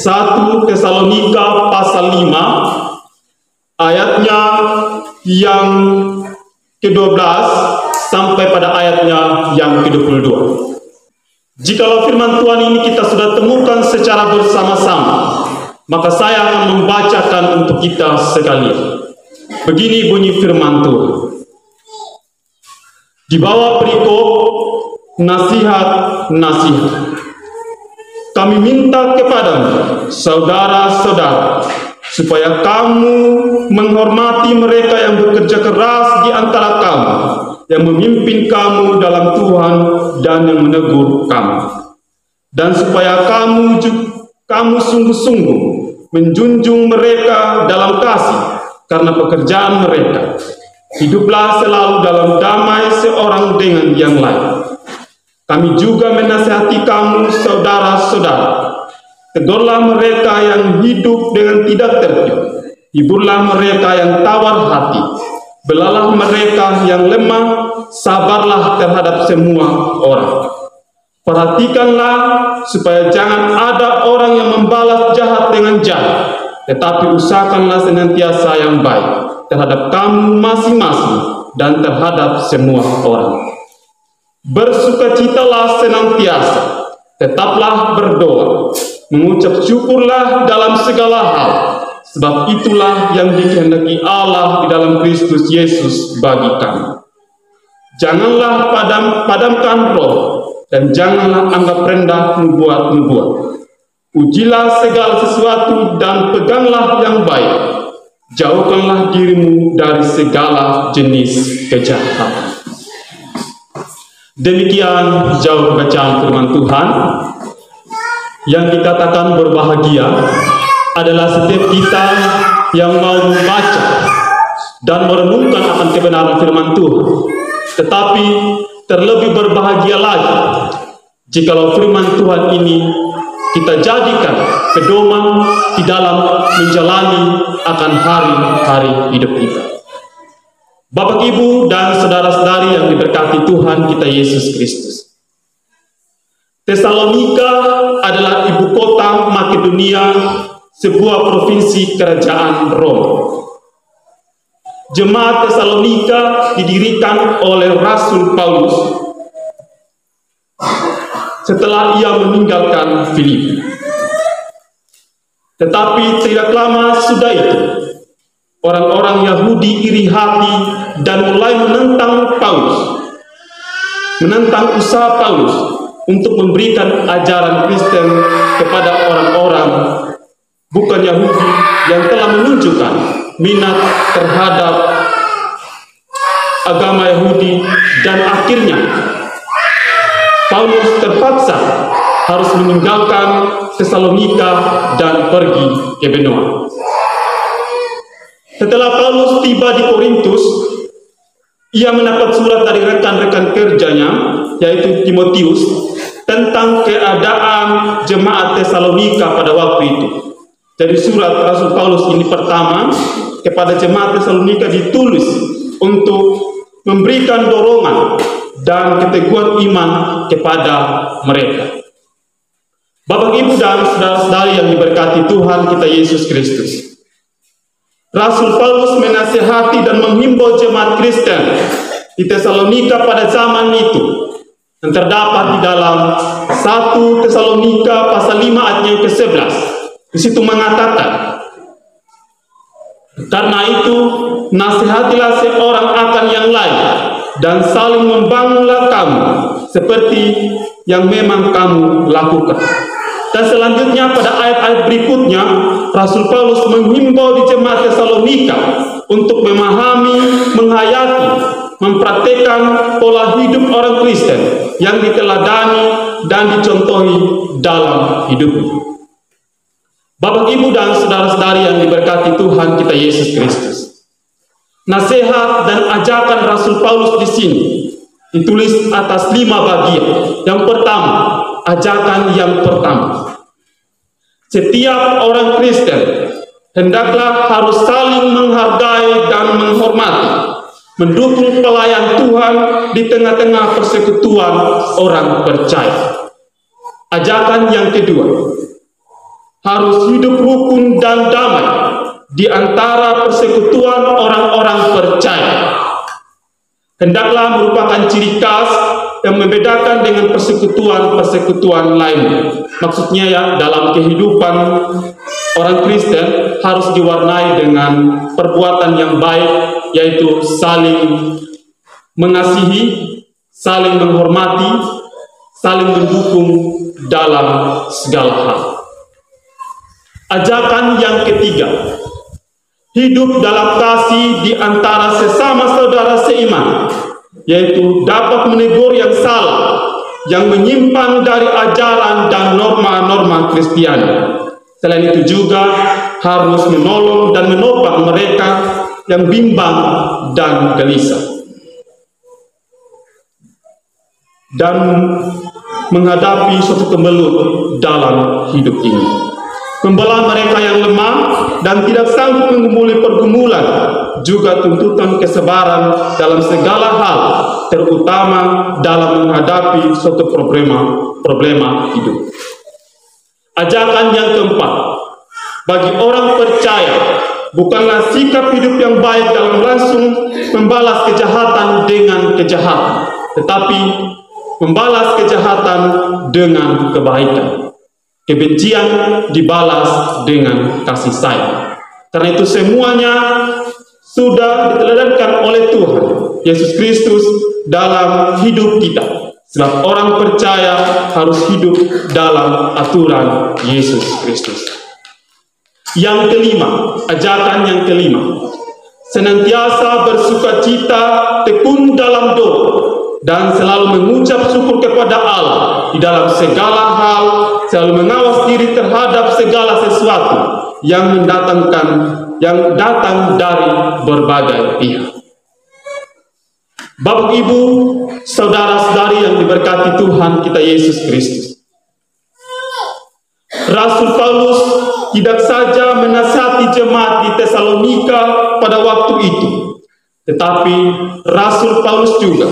1 Tesalonika pasal 5 ayatnya yang ke-12 sampai pada ayatnya yang ke-22. Jikalau firman Tuhan ini kita sudah temukan secara bersama-sama, maka saya akan membacakan untuk kita sekalian. Begini bunyi firman Tuhan. Di bawah perikop nasihat-nasihat, kami minta kepadamu, saudara-saudara, supaya kamu menghormati mereka yang bekerja keras di antara kamu, yang memimpin kamu dalam Tuhan dan yang menegur kamu. Dan supaya kamu sungguh-sungguh menjunjung mereka dalam kasih karena pekerjaan mereka. Hiduplah selalu dalam damai seorang dengan yang lain. Kami juga menasihati kamu, saudara-saudara. Tegurlah mereka yang hidup dengan tidak tertib. Hiburlah mereka yang tawar hati. Belalah mereka yang lemah. Sabarlah terhadap semua orang. Perhatikanlah supaya jangan ada orang yang membalas jahat dengan jahat, tetapi usahakanlah senantiasa yang baik terhadap kamu masing-masing dan terhadap semua orang. Bersukacitalah senantiasa, tetaplah berdoa, mengucap syukurlah dalam segala hal, sebab itulah yang dikehendaki Allah di dalam Kristus Yesus bagi kami. Janganlah padamkan roh, dan janganlah anggap rendah nubuat-nubuat. Ujilah segala sesuatu dan peganglah yang baik. Jauhkanlah dirimu dari segala jenis kejahatan. Demikian jauh bacaan firman Tuhan. Yang dikatakan berbahagia adalah setiap kita yang mau membaca dan merenungkan akan kebenaran firman Tuhan. Tetapi terlebih berbahagia lagi jikalau firman Tuhan ini kita jadikan pedoman di dalam menjalani akan hari-hari hidup kita. Bapak, Ibu, dan saudara-saudari yang diberkati Tuhan kita Yesus Kristus. Tesalonika adalah ibu kota Makedonia, sebuah provinsi kerajaan Roma. Jemaat Tesalonika didirikan oleh Rasul Paulus setelah ia meninggalkan Filipi. Tetapi tidak lama sudah itu, orang-orang Yahudi iri hati dan mulai menentang Paulus, menentang usaha Paulus untuk memberikan ajaran Kristen kepada orang-orang bukan Yahudi yang telah menunjukkan minat terhadap agama Yahudi, dan akhirnya Paulus terpaksa harus meninggalkan Tesalonika dan pergi ke benua. Setelah Paulus tiba di Korintus, ia mendapat surat dari rekan-rekan kerjanya, yaitu Timotius, tentang keadaan jemaat Tesalonika pada waktu itu. Jadi surat Rasul Paulus ini pertama kepada jemaat Tesalonika ditulis untuk memberikan dorongan dan keteguhan iman kepada mereka. Bapak, Ibu, dan saudara-saudari yang diberkati Tuhan kita Yesus Kristus, Rasul Paulus menasihati dan menghimbau jemaat Kristen di Tesalonika pada zaman itu, yang terdapat di dalam 1 Tesalonika pasal 5 ayat yang ke-11. Di situ mengatakan, karena itu nasihatilah seorang akan yang lain dan saling membangunlah kamu seperti yang memang kamu lakukan. Dan selanjutnya pada ayat-ayat berikutnya, Rasul Paulus menghimbau di jemaat Tesalonika untuk memahami, menghayati, mempraktekkan pola hidup orang Kristen yang diteladani dan dicontohi dalam hidupnya. Bapak, Ibu, dan saudara-saudari yang diberkati Tuhan kita Yesus Kristus, nasihat dan ajakan Rasul Paulus di sini ditulis atas 5 bagian. Yang pertama, ajakan yang pertama. Setiap orang Kristen hendaklah harus saling menghargai dan menghormati, mendukung pelayan Tuhan di tengah-tengah persekutuan orang percaya. Ajakan yang kedua, harus hidup rukun dan damai di antara persekutuan orang-orang percaya. Hendaklah merupakan ciri khas yang membedakan dengan persekutuan-persekutuan lain. Maksudnya ya, dalam kehidupan orang Kristen harus diwarnai dengan perbuatan yang baik, yaitu saling mengasihi, saling menghormati, saling mendukung dalam segala hal. Ajakan yang ketiga, hidup dalam kasih di antara sesama saudara seiman, yaitu dapat menegur yang salah, yang menyimpang dari ajaran dan norma-norma Kristiani. Selain itu juga harus menolong dan menopang mereka yang bimbang dan gelisah, dan menghadapi suatu kemelut dalam hidup ini. Membela mereka yang lemah dan tidak sanggup menggumuli pergumulan, juga tuntutan kesabaran dalam segala hal, terutama dalam menghadapi suatu problema hidup. Ajakan yang keempat, bagi orang percaya, bukanlah sikap hidup yang baik dalam langsung membalas kejahatan dengan kejahatan, tetapi membalas kejahatan dengan kebaikan. Kebencian dibalas dengan kasih sayang. Karena itu semuanya sudah diteladankan oleh Tuhan Yesus Kristus dalam hidup kita. Sebab orang percaya harus hidup dalam aturan Yesus Kristus. Yang kelima, ajakan yang kelima, senantiasa bersukacita, tekun dalam doa, dan selalu mengucap syukur kepada Allah di dalam segala hal, selalu mengawas diri terhadap segala sesuatu yang datang dari berbagai pihak. Bapak, Ibu, saudara-saudari yang diberkati Tuhan kita Yesus Kristus, Rasul Paulus tidak saja menasihati jemaat di Tesalonika pada waktu itu, tetapi Rasul Paulus juga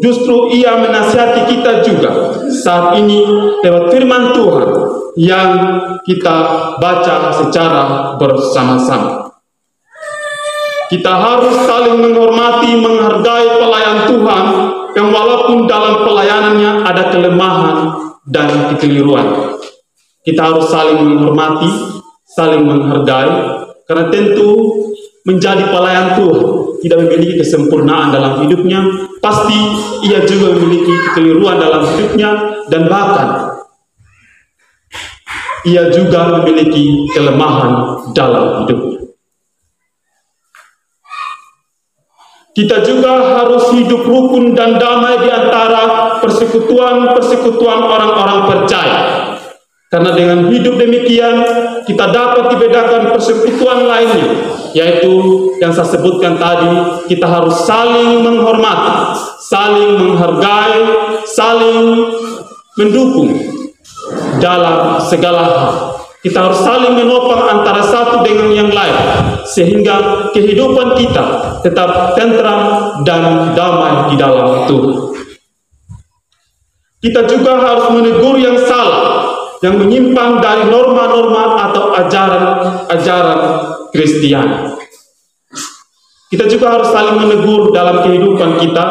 justru ia menasihati kita juga saat ini lewat firman Tuhan yang kita baca secara bersama-sama. Kita harus saling menghormati, menghargai pelayan Tuhan yang walaupun dalam pelayanannya ada kelemahan dan kekeliruan. Kita harus saling menghormati, saling menghargai, karena tentu menjadi pelayan Tuhan tidak memiliki kesempurnaan dalam hidupnya, pasti ia juga memiliki kekeliruan dalam hidupnya, dan bahkan ia juga memiliki kelemahan dalam hidupnya. Kita juga harus hidup rukun dan damai di antara persekutuan orang-orang percaya. Karena dengan hidup demikian, kita dapat dibedakan persekutuan lainnya, yaitu yang saya sebutkan tadi, kita harus saling menghormati, saling menghargai, saling mendukung dalam segala hal. Kita harus saling menopang antara satu dengan yang lain, sehingga kehidupan kita tetap tentram dan damai di dalam Tuhan. Kita juga harus menegur yang salah, yang menyimpang dari norma-norma atau ajaran Kristiani. Kita juga harus saling menegur dalam kehidupan kita.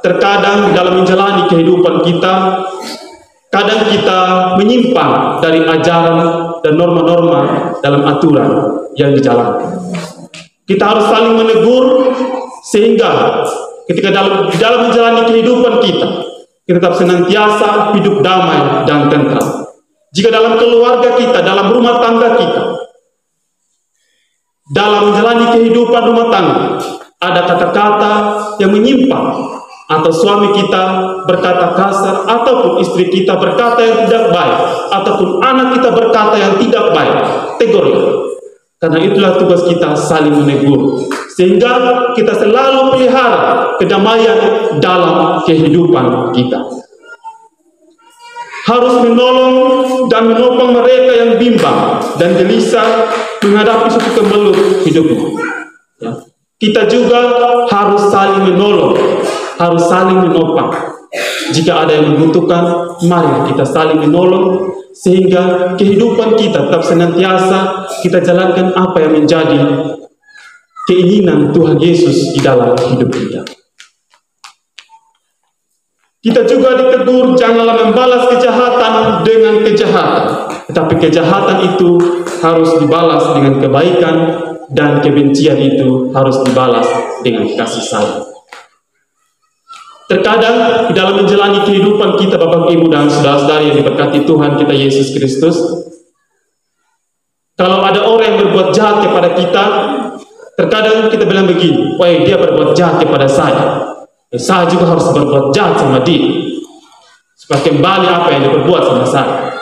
Terkadang dalam menjalani kehidupan kita, kadang kita menyimpang dari ajaran dan norma-norma dalam aturan yang dijalankan. Kita harus saling menegur sehingga ketika dalam menjalani kehidupan kita tetap senantiasa hidup damai dan tentram. Jika dalam keluarga kita, dalam rumah tangga kita, dalam menjalani kehidupan rumah tangga, ada kata-kata yang menyimpang, atau suami kita berkata kasar, ataupun istri kita berkata yang tidak baik, ataupun anak kita berkata yang tidak baik, tegurlah. Karena itulah tugas kita saling menegur, sehingga kita selalu pelihara kedamaian dalam kehidupan kita. Harus menolong dan menopang mereka yang bimbang dan gelisah menghadapi suatu kemelut hidupnya. Ya. Kita juga harus saling menolong, harus saling menopang, Jika ada yang membutuhkan, mari kita saling menolong, sehingga kehidupan kita tetap senantiasa kita jalankan apa yang menjadi keinginan Tuhan Yesus di dalam hidup kita. Kita juga ditegur, janganlah membalas kejahatan dengan kejahatan, tetapi kejahatan itu harus dibalas dengan kebaikan, dan kebencian itu harus dibalas dengan kasih sayang. Terkadang di dalam menjalani kehidupan kita, Bapak, Ibu, dan saudara-saudari yang diberkati Tuhan kita Yesus Kristus, kalau ada orang yang berbuat jahat kepada kita, terkadang kita bilang begini, wah, dia berbuat jahat kepada saya juga harus berbuat jahat sama dia, supaya kembali apa yang dia berbuat sama saya.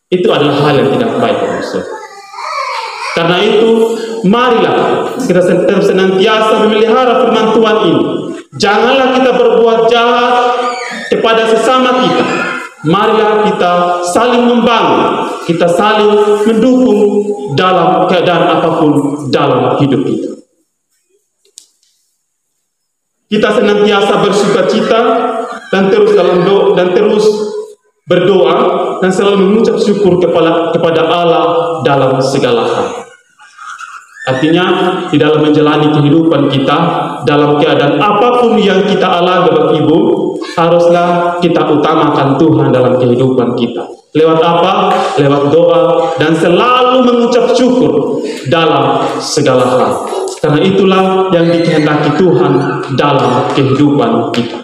Itu adalah hal yang tidak baik, maksud. Karena itu, marilah kita senantiasa memelihara firman Tuhan ini. Janganlah kita berbuat jahat kepada sesama kita. Marilah kita saling membangun, kita saling mendukung dalam keadaan apapun dalam hidup kita. Kita senantiasa bersukacita dan terus berdoa dan selalu mengucap syukur kepada Allah dalam segala hal. Artinya, di dalam menjalani kehidupan kita, dalam keadaan apapun yang kita alami, Bapak Ibu, haruslah kita utamakan Tuhan dalam kehidupan kita. Lewat apa? Lewat doa, dan selalu mengucap syukur dalam segala hal. Karena itulah yang dikehendaki Tuhan dalam kehidupan kita.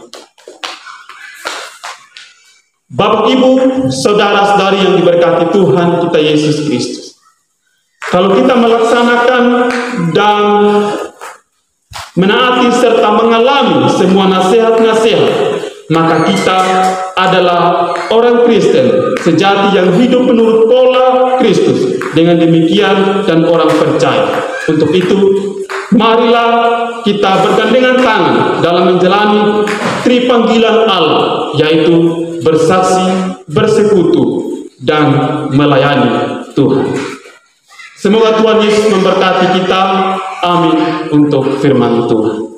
Bapak, Ibu, saudara-saudari yang diberkati Tuhan kita Yesus Kristus, kalau kita melaksanakan dan menaati serta mengalami semua nasihat-nasihat, maka kita adalah orang Kristen sejati yang hidup menurut pola Kristus. Dengan demikian, dan orang percaya. Untuk itu, marilah kita bergandengan tangan dalam menjalani tripanggilan Allah, yaitu bersaksi, bersekutu, dan melayani Tuhan. Semoga Tuhan Yesus memberkati kita. Amin. Untuk firman Tuhan.